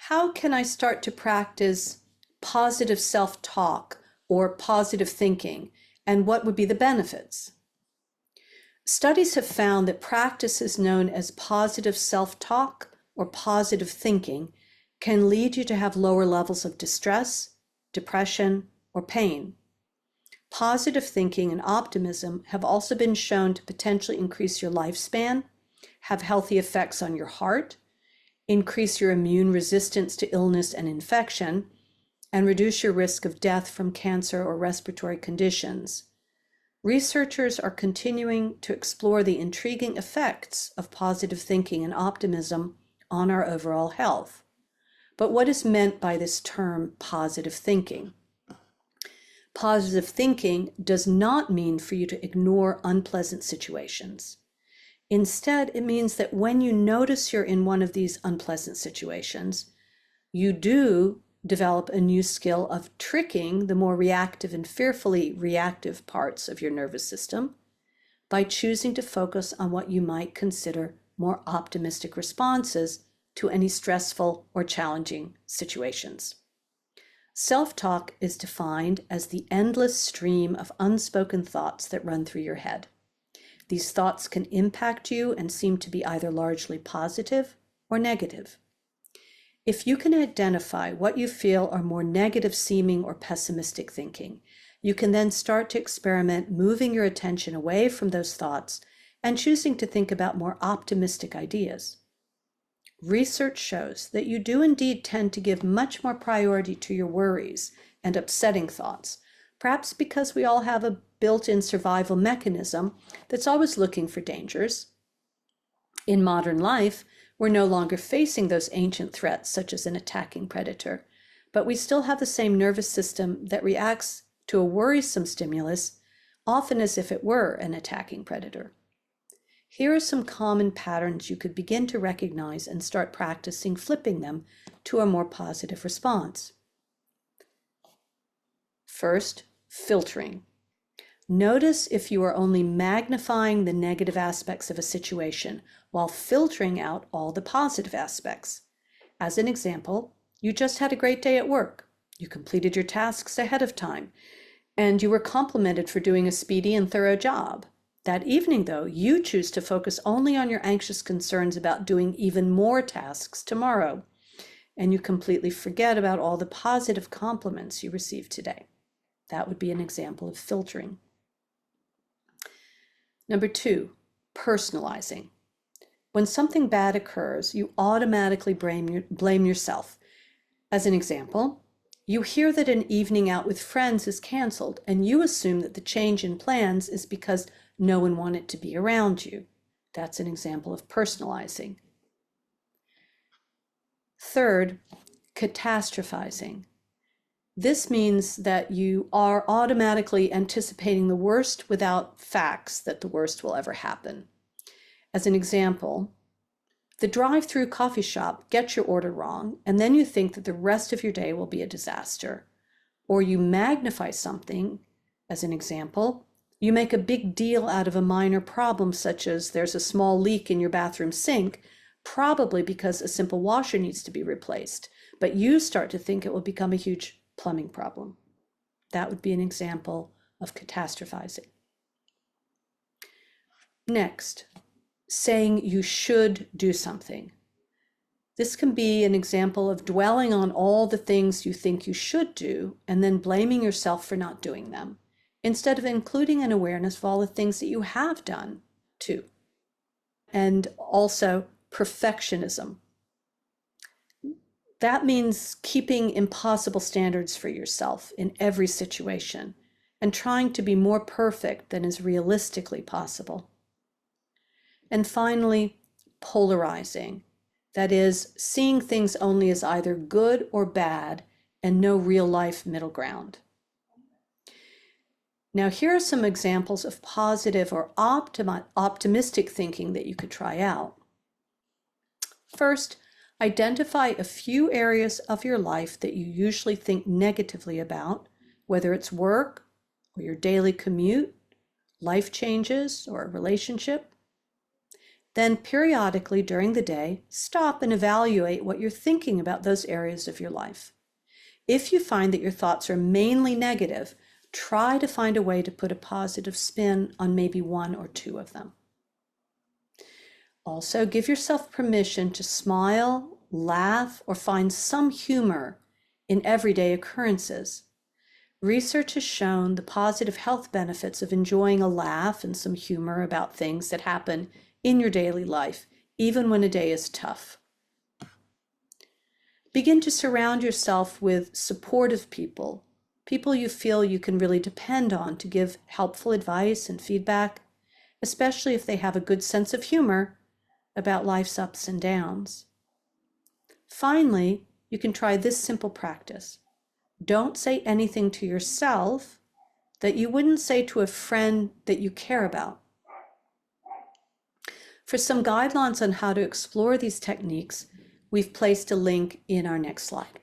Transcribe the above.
How can I start to practice positive self-talk or positive thinking, and what would be the benefits? Studies have found that practices known as positive self-talk or positive thinking can lead you to have lower levels of distress, depression, or pain. Positive thinking and optimism have also been shown to potentially increase your lifespan, have healthy effects on your heart, increase your immune resistance to illness and infection, and reduce your risk of death from cancer or respiratory conditions. Researchers are continuing to explore the intriguing effects of positive thinking and optimism on our overall health. But what is meant by this term positive thinking? Positive thinking does not mean for you to ignore unpleasant situations. Instead, it means that when you notice you're in one of these unpleasant situations, you do develop a new skill of tricking the more reactive and fearfully reactive parts of your nervous system by choosing to focus on what you might consider more optimistic responses to any stressful or challenging situations. Self-talk is defined as the endless stream of unspoken thoughts that run through your head. These thoughts can impact you and seem to be either largely positive or negative. If you can identify what you feel are more negative seeming or pessimistic thinking, you can then start to experiment moving your attention away from those thoughts and choosing to think about more optimistic ideas. Research shows that you do indeed tend to give much more priority to your worries and upsetting thoughts, perhaps because we all have a built-in survival mechanism that's always looking for dangers. In modern life, we're no longer facing those ancient threats such as an attacking predator, but we still have the same nervous system that reacts to a worrisome stimulus, often as if it were an attacking predator. Here are some common patterns you could begin to recognize and start practicing flipping them to a more positive response. First, filtering. Notice if you are only magnifying the negative aspects of a situation while filtering out all the positive aspects. As an example, you just had a great day at work. You completed your tasks ahead of time, and you were complimented for doing a speedy and thorough job. That evening, though, you choose to focus only on your anxious concerns about doing even more tasks tomorrow, and you completely forget about all the positive compliments you received today. That would be an example of filtering. Number 2, personalizing. When something bad occurs, you automatically blame yourself. As an example, you hear that an evening out with friends is canceled, and you assume that the change in plans is because no one wanted to be around you. That's an example of personalizing. Third, catastrophizing. This means that you are automatically anticipating the worst without facts that the worst will ever happen. As an example, the drive-through coffee shop gets your order wrong, and then you think that the rest of your day will be a disaster. Or you magnify something. As an example, you make a big deal out of a minor problem, such as there's a small leak in your bathroom sink, probably because a simple washer needs to be replaced, but you start to think it will become a huge plumbing problem. That would be an example of catastrophizing. Next, saying you should do something. This can be an example of dwelling on all the things you think you should do and then blaming yourself for not doing them, instead of including an awareness of all the things that you have done too. And also perfectionism. That means keeping impossible standards for yourself in every situation and trying to be more perfect than is realistically possible. And finally, polarizing. That is, seeing things only as either good or bad and no real-life middle ground. Now, here are some examples of positive or optimistic thinking that you could try out. First, identify a few areas of your life that you usually think negatively about, whether it's work or your daily commute, life changes, or a relationship. Then periodically during the day, stop and evaluate what you're thinking about those areas of your life. If you find that your thoughts are mainly negative, try to find a way to put a positive spin on maybe one or two of them. Also, give yourself permission to smile, laugh, or find some humor in everyday occurrences. Research has shown the positive health benefits of enjoying a laugh and some humor about things that happen in your daily life, even when a day is tough. Begin to surround yourself with supportive people, people you feel you can really depend on to give helpful advice and feedback, especially if they have a good sense of humor about life's ups and downs. Finally, you can try this simple practice. Don't say anything to yourself that you wouldn't say to a friend that you care about. For some guidelines on how to explore these techniques, we've placed a link in our next slide.